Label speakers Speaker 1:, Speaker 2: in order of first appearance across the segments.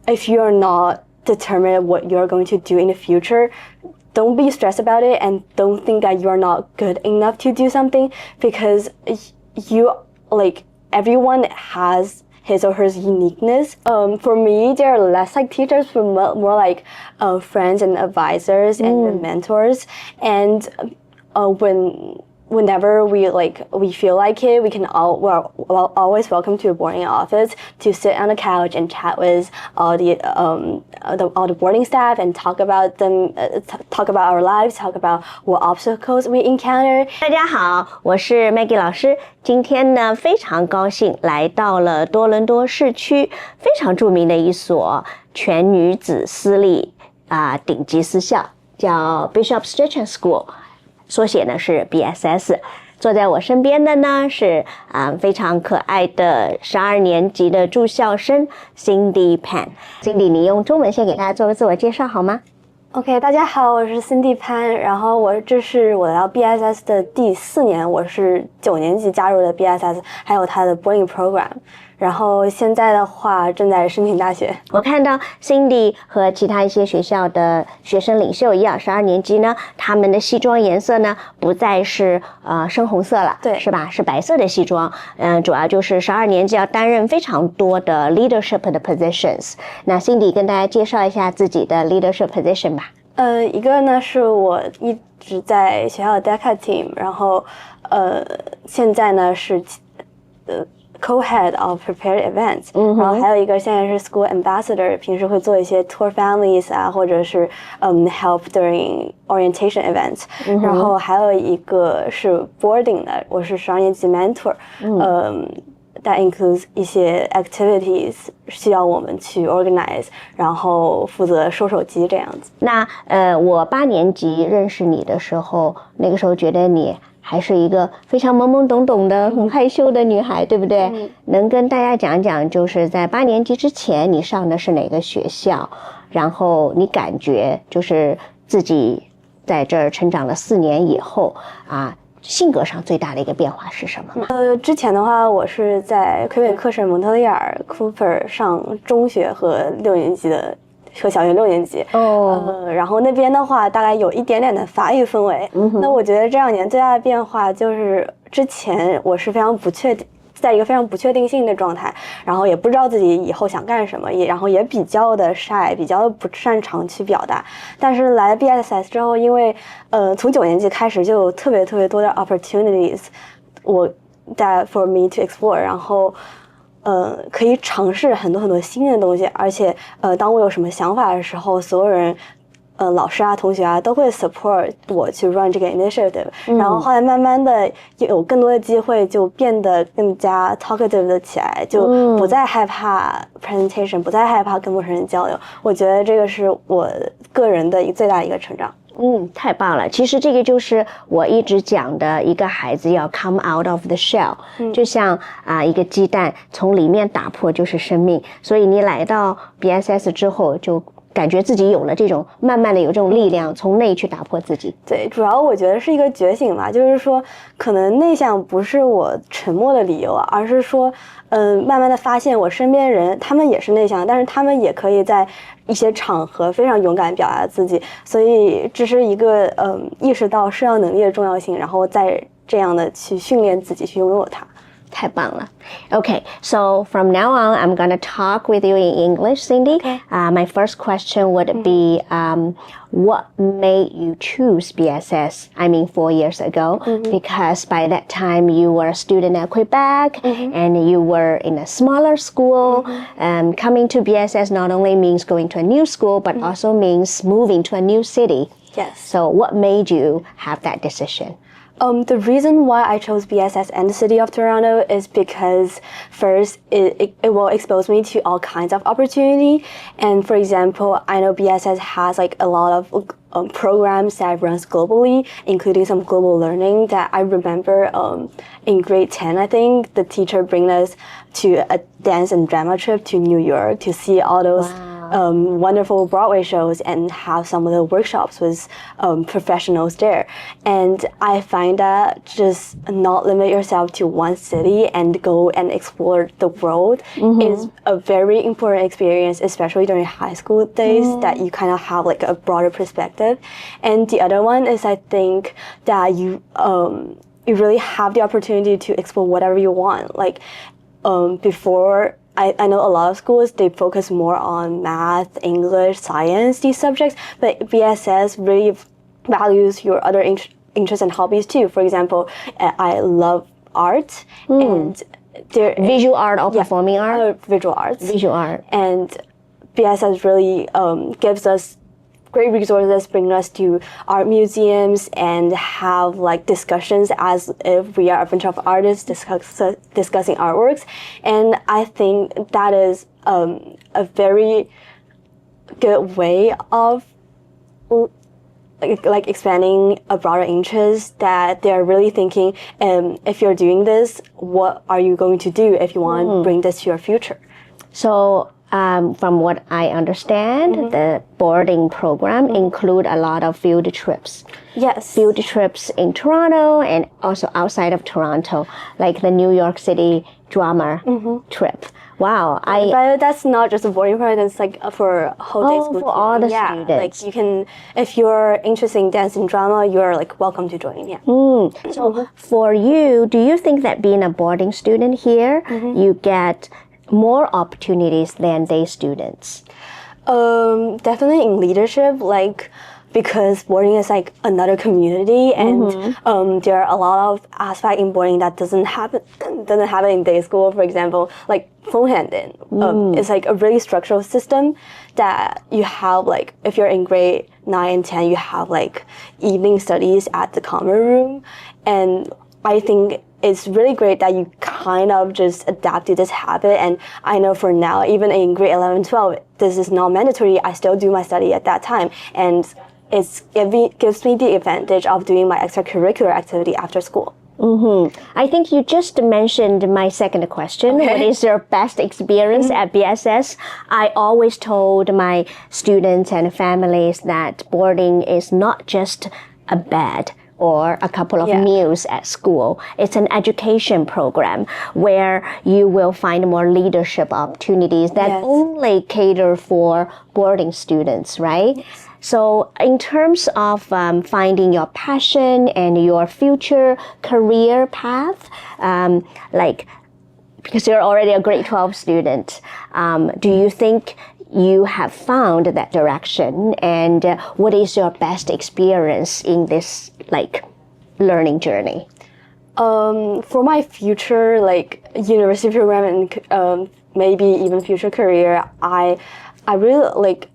Speaker 1: if you're not determined what you're going to do in the future, don't be stressed about it and don't think that you're not good enough to do something, because you, like, everyone has his or her uniqueness. For me, there are less like teachers, but more like friends and advisors and mentors. And whenever we feel like it, we're always welcome to a boarding office to sit on the couch and chat with all the boarding staff and talk about our lives, talk about what obstacles we encounter.
Speaker 2: 大家好，我是 Maggie 老师。今天呢，非常高兴来到了多伦多市区非常著名的一所全女子私立顶级私校，叫 Strachan School。缩写呢是 BSS。 坐在我身边的呢是非常可爱的12年级的住校生 Cindy Pan。Cindy， 你用中文先给大家做个自我介绍好吗？
Speaker 1: OK， 大家好，我是 Cindy Pan， 然后这是我来到 BSS 的第4年，我是9年级加入的 BSS， 还有它的 boarding program。然后现在的话正在申请大学。
Speaker 2: 我看到 Cindy 和其他一些学校的学生领袖一样，12年级呢，他们的西装颜色呢不再是深红色了，
Speaker 1: 对，
Speaker 2: 是吧？是白色的西装。主要就是12年级要担任非常多的 leadership 的 positions。那 Cindy 跟大家介绍一下自己的 leadership position 吧。
Speaker 1: 一个呢是我一直在学校的 DECA team， 然后现在呢是co-head of prepared events， 然后还有一个现在是 school ambassador， 平时会做一些 tour families 或者是help during orientation events，然后还有一个是 boarding 的，我是12年级 mentor，that includes 一些 activities 需要我们去 organize， 然后负责收手机这样子。
Speaker 2: 那我8年级认识你的时候，那个时候觉得你还是一个非常懵懵懂懂的很害羞的女孩，对不对？能跟大家讲讲，就是在8年级之前你上的是哪个学校，然后你感觉就是自己在这儿成长了4年以后性格上最大的一个变化是什么吗？
Speaker 1: 之前的话，我是在魁北克省蒙特利尔 Cooper 上中学和小学6年级，然后那边的话大概有一点点的法语氛围。那我觉得这2年最大的变化就是之前我是在一个非常不确定性的状态，然后也不知道自己以后想干什么，然后也比较的 shy， 比较的不擅长去表达。但是来了 BSS 之后，因为从9年级开始就有特别多的 opportunities that for me to explore， 然后可以尝试很多新的东西，而且当我有什么想法的时候，所有人老师同学都会 support 我去 run 这个 initiative，然后后来慢慢的有更多的机会，就变得更加 talkative 的起来，就不再害怕 presentation，不再害怕跟陌生人交流。我觉得这个是我个人的最大的一个成长。
Speaker 2: 太棒了！其实这个就是我一直讲的，一个孩子要 come out of the shell，就像一个鸡蛋从里面打破就是生命。所以你来到 BSS 之后，就感觉自己有了这种慢慢的有这种力量，从内去打破自己。
Speaker 1: 对，主要我觉得是一个觉醒吧，就是说可能内向不是我沉默的理由而是说慢慢的发现我身边的人他们也是内向，但是他们也可以在一些场合非常勇敢表达自己，所以这是一个意识到社交能力的重要性，然后再这样的去训练自己去拥有它。
Speaker 2: 太棒了。Okay, so from now on, I'm going to talk with you in English, Cindy.
Speaker 1: Okay.
Speaker 2: My first question would be, what made you choose BSS? I mean, 4 years ago, because by that time you were a student at Quebec, and you were in a smaller school. Coming to BSS not only means going to a new school, but also means moving to a new city.
Speaker 1: Yes.
Speaker 2: So what made you have that decision?
Speaker 1: The reason why I chose BSS and the city of Toronto is because first, it will expose me to all kinds of opportunity. And for example, I know BSS has like a lot of programs that runs globally, including some global learning that I remember in grade 10, I think, the teacher bring us to a dance and drama trip to New York to see all those wonderful Broadway shows and have some of the workshops with professionals there. And I find that just not limit yourself to one city and go and explore the world is a very important experience, especially during high school days, that you kind of have like a broader perspective. And the other one is, I think that you really have the opportunity to explore whatever you want. Like before, I know a lot of schools, they focus more on math, English, science, these subjects, but BSS really values your other interests and hobbies too. For example, I love art and
Speaker 2: visual art or performing art?
Speaker 1: Visual arts.
Speaker 2: Visual art.
Speaker 1: And BSS really gives us great resources, bring us to art museums and have like discussions as if we are a bunch of artists discussing artworks. And I think that is a very good way of like expanding a broader interest, that they're really thinking, if you're doing this, what are you going to do if you want to bring this to your future?
Speaker 2: So from what I understand, the boarding program include a lot of field trips.
Speaker 1: Yes.
Speaker 2: Field trips in Toronto and also outside of Toronto, like the New York City drama trip. Wow.
Speaker 1: But that's not just a boarding program, it's like for whole day school.
Speaker 2: For all the students.
Speaker 1: Like you can, if you're interested in dance and drama, you're like welcome to join. Yeah.
Speaker 2: So for you, do you think that being a boarding student here, you get more opportunities than day students?
Speaker 1: Definitely in leadership, like because boarding is like another community, and there are a lot of aspects in boarding that doesn't happen in day school. For example, like phone hand-in. It's like a really structural system that you have, like if you're in grade 9 and 10, you have like evening studies at the common room, and I think it's really great that you kind of just adapt to this habit. And I know for now, even in grade 11, 12, this is not mandatory. I still do my study at that time. And it gives me the advantage of doing my extracurricular activity after school.
Speaker 2: I think you just mentioned my second question. Okay. What is your best experience at BSS? I always told my students and families that boarding is not just a bed or a couple of meals at school. It's an education program where you will find more leadership opportunities that only cater for boarding students, right? Yes. So in terms of finding your passion and your future career path, like because you're already a grade 12 student, do you think you have found that direction, and what is your best experience in this like learning journey?
Speaker 1: For my future like university program and maybe even future career, I really like,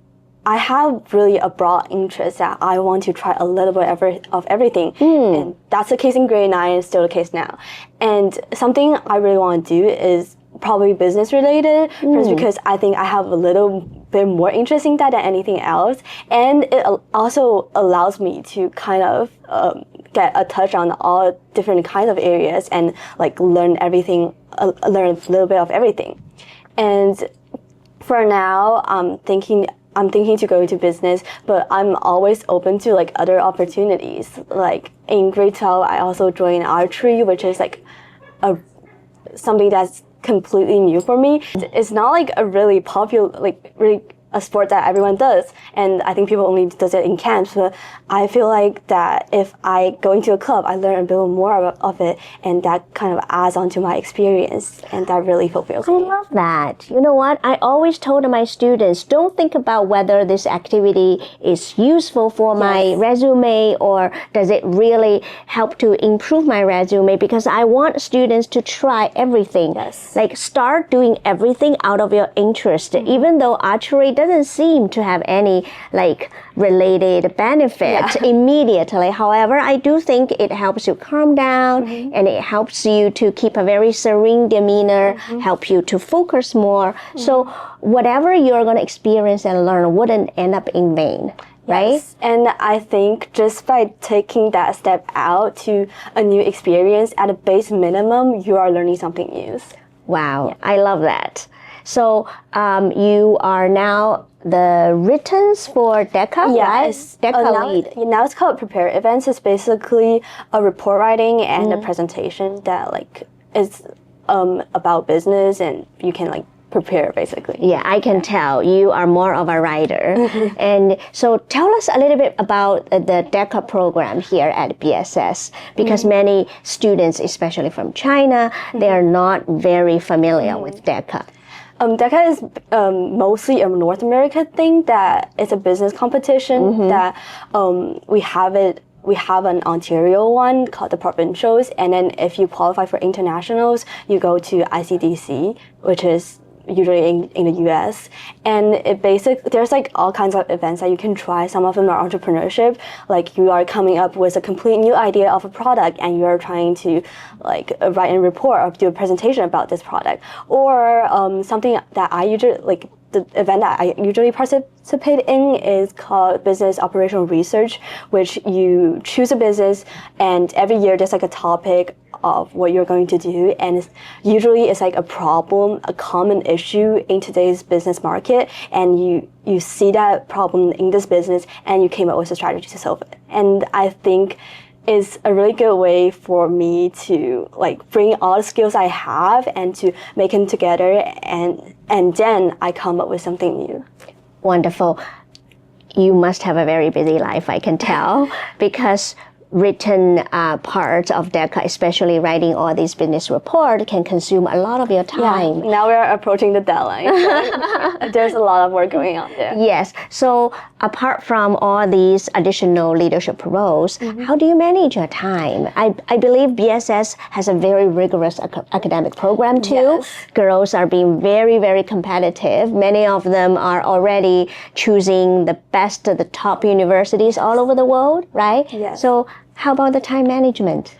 Speaker 1: I have really a broad interest that I want to try a little bit of everything. And that's the case in grade 9 and still the case now. And something I really want to do is probably business related, first because I think I have a little bit more interest in that than anything else, and it also allows me to kind of get a touch on all different kinds of areas and like learn everything, learn a little bit of everything. And for now, I'm thinking to go into business, but I'm always open to like other opportunities. Like in grade 12, I also joined archery, which is like something that's completely new for me. It's not like a really popular, like really a sport that everyone does, and I think people only does it in camps, but I feel like that if I go into a club, I learn a bit more of it, and that kind of adds on to my experience, and that really fulfills me.
Speaker 2: I love that. You know what? I always told my students, don't think about whether this activity is useful for my resume or does it really help to improve my resume, because I want students to try everything. Like start doing everything out of your interest, even though archery doesn't seem to have any like related benefit immediately. However, I do think it helps you calm down and it helps you to keep a very serene demeanor, help you to focus more. So whatever you're going to experience and learn wouldn't end up in vain. Right?
Speaker 1: Yes. And I think just by taking that step out to a new experience at a base minimum, you are learning something new.
Speaker 2: Wow, I love that. So you are now the writtens for DECA, right? DECA lead.
Speaker 1: Now it's called Prepare Events. It's basically a report writing and a presentation that like is about business, and you can like prepare basically.
Speaker 2: Yeah, I can tell you are more of a writer. And so tell us a little bit about the DECA program here at BSS, because many students, especially from China, they are not very familiar with DECA.
Speaker 1: DECA is mostly a North America thing, that it's a business competition that we have an Ontario one called the Provincials, and then if you qualify for internationals, you go to ICDC, which is usually in the US, and there's like all kinds of events that you can try. Some of them are entrepreneurship, like you are coming up with a complete new idea of a product and you are trying to like write a report or do a presentation about this product, or something that I usually like. The event that I usually participate in is called Business Operational Research, which you choose a business and every year there's like a topic of what you're going to do, and usually it's like a problem, a common issue in today's business market, and you see that problem in this business and you came up with a strategy to solve it. And I think is a really good way for me to like bring all the skills I have and to make them together, and then I come up with something new.
Speaker 2: Wonderful. You must have a very busy life, I can tell, because written parts of DECA, especially writing all these business reports, can consume a lot of your time.
Speaker 1: Yeah, now we're approaching the deadline. So there's a lot of work going on there.
Speaker 2: Yes. So apart from all these additional leadership roles, how do you manage your time? I believe BSS has a very rigorous academic program too.
Speaker 1: Yes.
Speaker 2: Girls are being very, very competitive. Many of them are already choosing the best, the top universities all over the world, right?
Speaker 1: Yes.
Speaker 2: So how about the time management?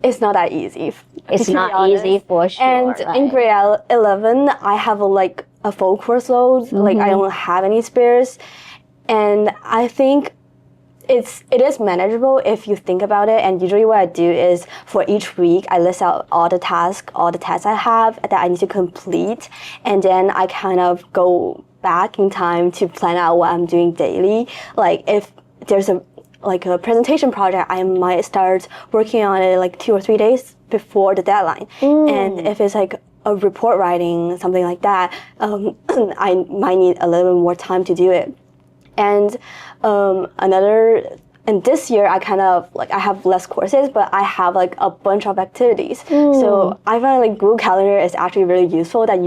Speaker 1: It's not that easy.
Speaker 2: It's not easy for sure.
Speaker 1: And
Speaker 2: right?
Speaker 1: in grade 11, I have a full course load. Like I don't have any spares, and I think it is manageable if you think about it. And usually what I do is for each week I list out all the tests I have that I need to complete, and then I kind of go back in time to plan out what I'm doing daily. Like if there's a presentation project, I might start working on it like 2 or 3 days before the deadline. And if it's like a report writing, something like that, I might need a little bit more time to do it. And and this year I kind of I have less courses, but I have like a bunch of activities. So I find like Google Calendar is actually really useful. That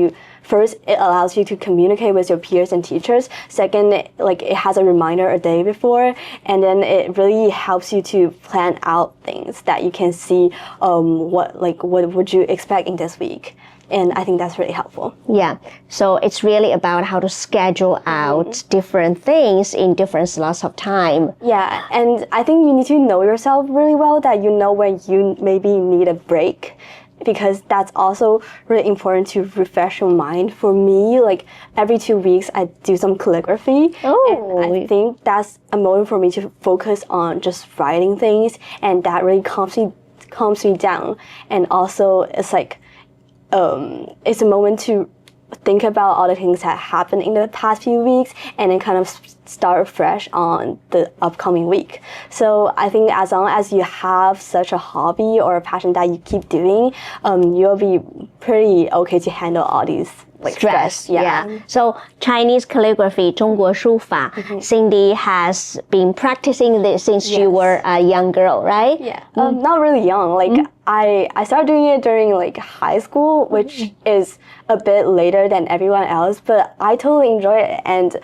Speaker 1: first, it allows you to communicate with your peers and teachers. Second, it has a reminder a day before, and then it really helps you to plan out things that you can see what would you expect in this week. And I think that's really helpful.
Speaker 2: Yeah. So it's really about how to schedule out different things in different slots of time.
Speaker 1: Yeah. And I think you need to know yourself really well, that you know when you maybe need a break, because that's also really important to refresh your mind. For me, like every 2 weeks, I do some calligraphy.
Speaker 2: Oh.
Speaker 1: And I think that's a moment for me to focus on just writing things, and that really calms me down. And also, it's a moment to think about all the things that happened in the past few weeks, and then kind of start fresh on the upcoming week. So I think as long as you have such a hobby or a passion that you keep doing, you'll be pretty okay to handle all these stress.
Speaker 2: Yeah. So Chinese calligraphy, 中国书法, Cindy has been practicing this since you were a young girl, right?
Speaker 1: Yeah. Not really young. I started doing it during high school, which is a bit later than everyone else, but I totally enjoy it. And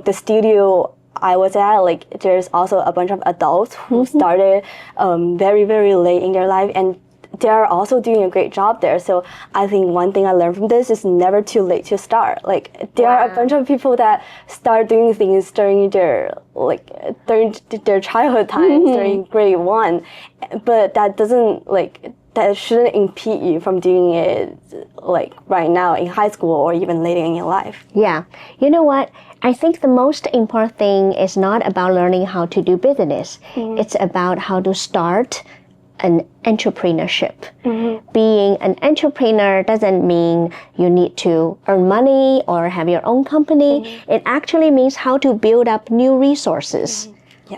Speaker 1: the studio I was at, there's also a bunch of adults who started very, very late in their life, and they're also doing a great job there. So I think one thing I learned from this is never too late to start. There are a bunch of people that start doing things during their childhood times, during grade 1, but that doesn't that shouldn't impede you from doing it right now in high school or even later in your life.
Speaker 2: Yeah. You know what? I think the most important thing is not about learning how to do business. It's about how to start an entrepreneurship. Being an entrepreneur doesn't mean you need to earn money or have your own company. It actually means how to build up new resources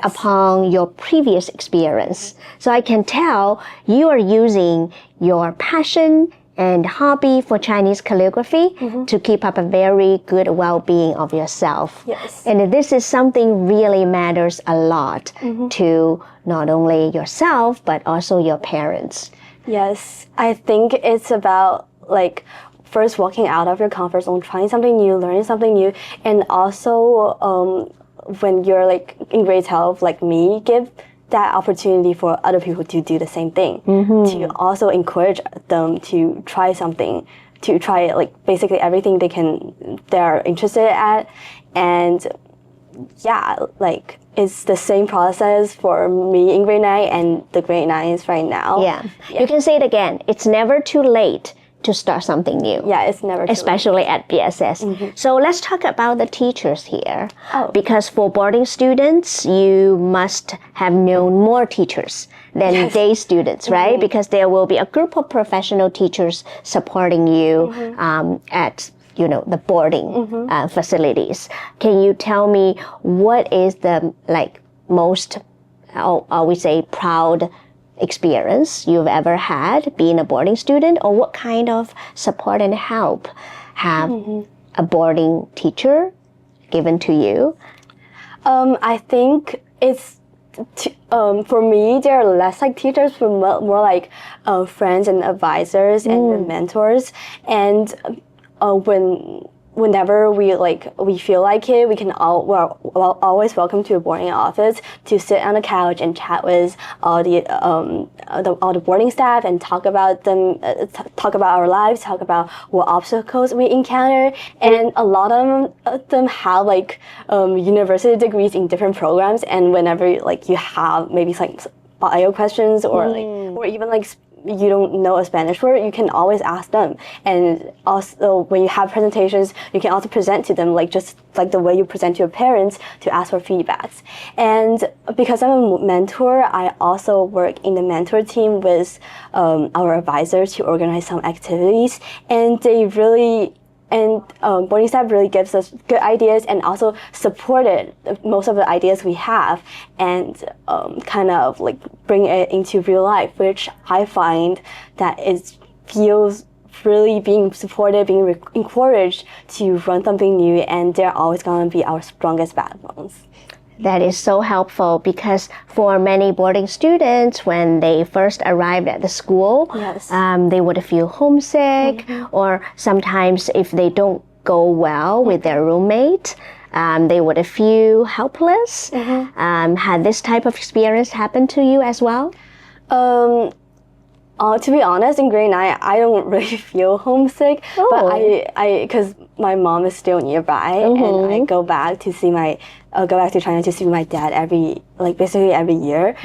Speaker 2: upon your previous experience. So I can tell you are using your passion and hobby for Chinese calligraphy to keep up a very good well-being of yourself.
Speaker 1: Yes.
Speaker 2: And this is something really matters a lot to not only yourself, but also your parents.
Speaker 1: Yes, I think it's about like first walking out of your comfort zone, trying something new, learning something new, and also when you're like in grade 12, like me, give that opportunity for other people to do the same thing, to also encourage them to try something, to try like basically everything they're interested at. And yeah, like it's the same process for me in grade 9 and the grade 9s right now.
Speaker 2: Yeah. You can say it again. It's never too late to start something new.
Speaker 1: Yeah, it's never too
Speaker 2: especially at BSS. So let's talk about the teachers here.
Speaker 1: Oh.
Speaker 2: Because for boarding students, you must have known more teachers than day students, right? Because there will be a group of professional teachers supporting you at the boarding facilities. Can you tell me what is the most, I would say, proud experience you've ever had being a boarding student, or what kind of support and help have a boarding teacher given to you?
Speaker 1: I think it's for me, there are less like teachers, but more like friends and advisors and mentors. And whenever we feel like it, we're always welcome to a boarding office to sit on the couch and chat with all the boarding staff and talk about them, talk about our lives, talk about what obstacles we encounter. And a lot of them have university degrees in different programs. And whenever you have maybe bio questions or or even you don't know a Spanish word, you can always ask them. And also when you have presentations, you can also present to them just like the way you present to your parents to ask for feedbacks. And because I'm a mentor, I also work in the mentor team with our advisors to organize some activities. And boarding staff really gives us good ideas and also supported most of the ideas we have and kind of bring it into real life, which I find that it feels really being supported, being encouraged to run something new, and they're always going to be our strongest backbones.
Speaker 2: That is so helpful because for many boarding students, when they first arrived at the school, they would feel homesick, or sometimes if they don't go well with their roommate, they would feel helpless. Had this type of experience happen to you as well?
Speaker 1: To be honest, in grade 9, I don't really feel homesick, but because my mom is still nearby, and I go back to China to see my dad basically every year.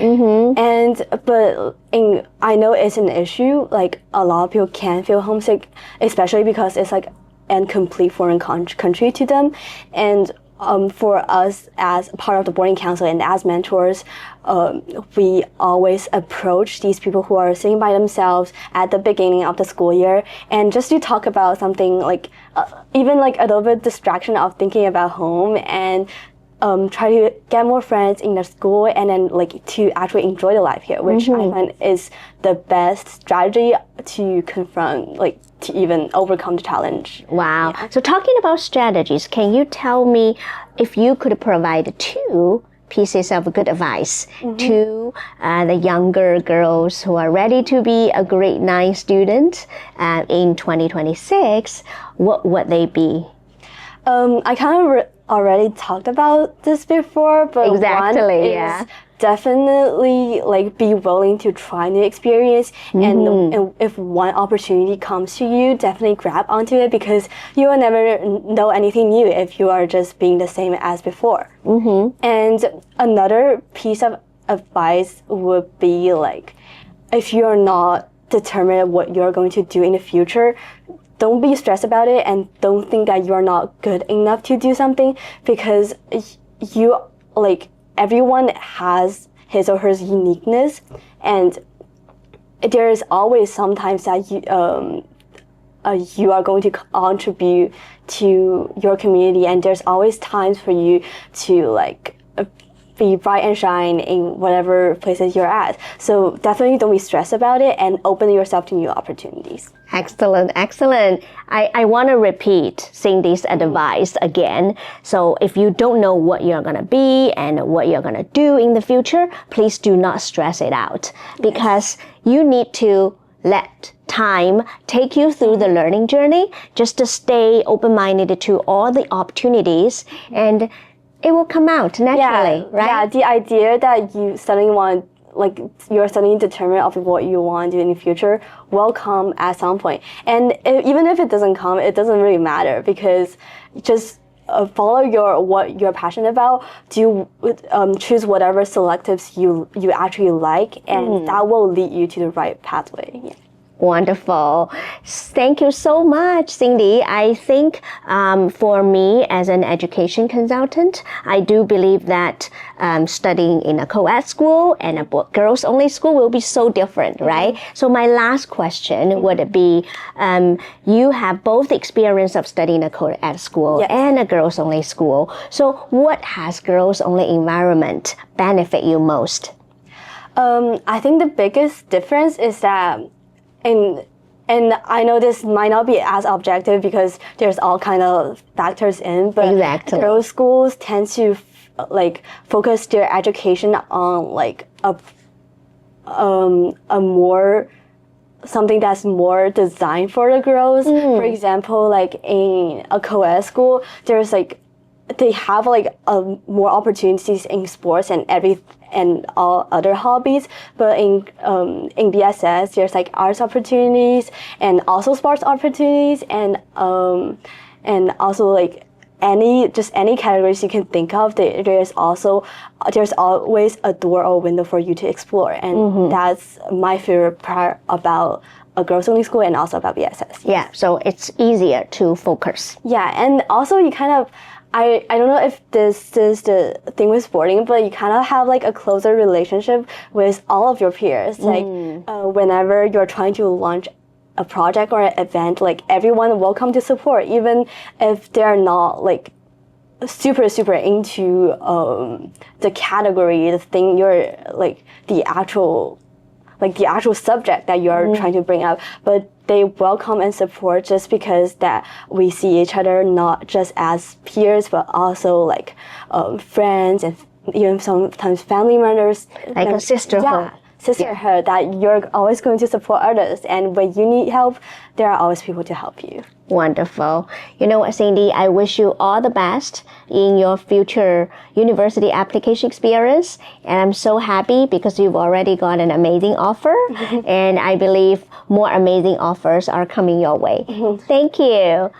Speaker 1: But I know it's an issue. A lot of people can feel homesick, especially because it's a complete foreign country to them. And for us as part of the boarding council and as mentors, we always approach these people who are sitting by themselves at the beginning of the school year, and just to talk about something even a little bit distraction of thinking about home, and try to get more friends in the school, and then to actually enjoy the life here, which I find is the best strategy to confront, to even overcome the challenge.
Speaker 2: Wow. Yeah. So talking about strategies, can you tell me if you could provide 2 pieces of good advice to the younger girls who are ready to be a grade 9 student in 2026, what would they be?
Speaker 1: I kind of already talked about this before, but one is definitely be willing to try new experience, and if one opportunity comes to you, definitely grab onto it, because you will never know anything new if you are just being the same as before. And another piece of advice would be if you're not determined what you're going to do in the future, don't be stressed about it, and don't think that you're not good enough to do something, because everyone has his or her uniqueness, and there is always sometimes that you are going to contribute to your community, and there's always times for you to like be bright and shine in whatever places you're at. So definitely don't be stressed about it and open yourself to new opportunities.
Speaker 2: Excellent, excellent. I want to repeat Cindy's advice again. So if you don't know what you're going to be and what you're going to do in the future, please do not stress it out, because you need to let time take you through the learning journey, just to stay open-minded to all the opportunities, and it will come out naturally, right?
Speaker 1: Yeah, the idea that you suddenly want, like you're suddenly determined of what you want to do in the future will come at some point. And even if it doesn't come, it doesn't really matter, because just follow what you're passionate about. Choose whatever selectives you actually like, and that will lead you to the right pathway. Yeah.
Speaker 2: Wonderful. Thank you so much, Cindy. I think for me as an education consultant, I do believe that studying in a co-ed school and a girls-only school will be so different, right? So my last question would be, you have both the experience of studying a co-ed school and a girls-only school. So what has girls-only environment benefit you most?
Speaker 1: I think the biggest difference is that and I know this might not be as objective because there's all kind of factors in, but girls' schools tend to like focus their education on like a more something that's more designed for the girls. For example, like in a co-ed school, there's like they have like more opportunities in sports and all other hobbies, but in BSS there's like arts opportunities and also sports opportunities, and also like any categories you can think of. There's always a door or window for you to explore, and that's my favorite part about a girls-only school and also about BSS.
Speaker 2: Yeah, so it's easier to focus.
Speaker 1: Yeah, and also you kind of I don't know if this is the thing with sporting, but you kind of have like a closer relationship with all of your peers. Like whenever you're trying to launch a project or an event, like everyone will come to support, even if they're not like super into the category, the thing you're like the actual subject that you're trying to bring up, but they welcome and support just because that we see each other not just as peers, but also like friends and even sometimes family members.
Speaker 2: Like a sisterhood.
Speaker 1: Yeah, sisterhood, that you're always going to support others. And when you need help, there are always people to help you.
Speaker 2: Wonderful. You know what, Cindy? I wish you all the best in your future university application experience. And I'm so happy because you've already got an amazing offer. And I believe more amazing offers are coming your way. Thank you.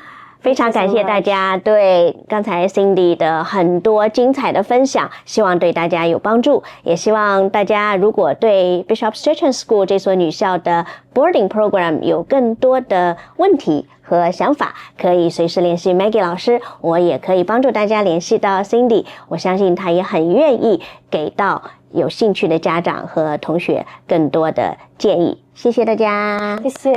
Speaker 2: 非常感谢大家对刚才 Cindy 的很多精彩的分享，希望对大家有帮助，也希望大家如果对 Bishop Strachan School 这所女校的 boarding program 有更多的问题和想法，可以随时联系 Maggie 老师，我也可以帮助大家联系到 Cindy， 我相信她也很愿意给到有兴趣的家长和同学更多的建议。谢谢大家，
Speaker 1: 谢谢。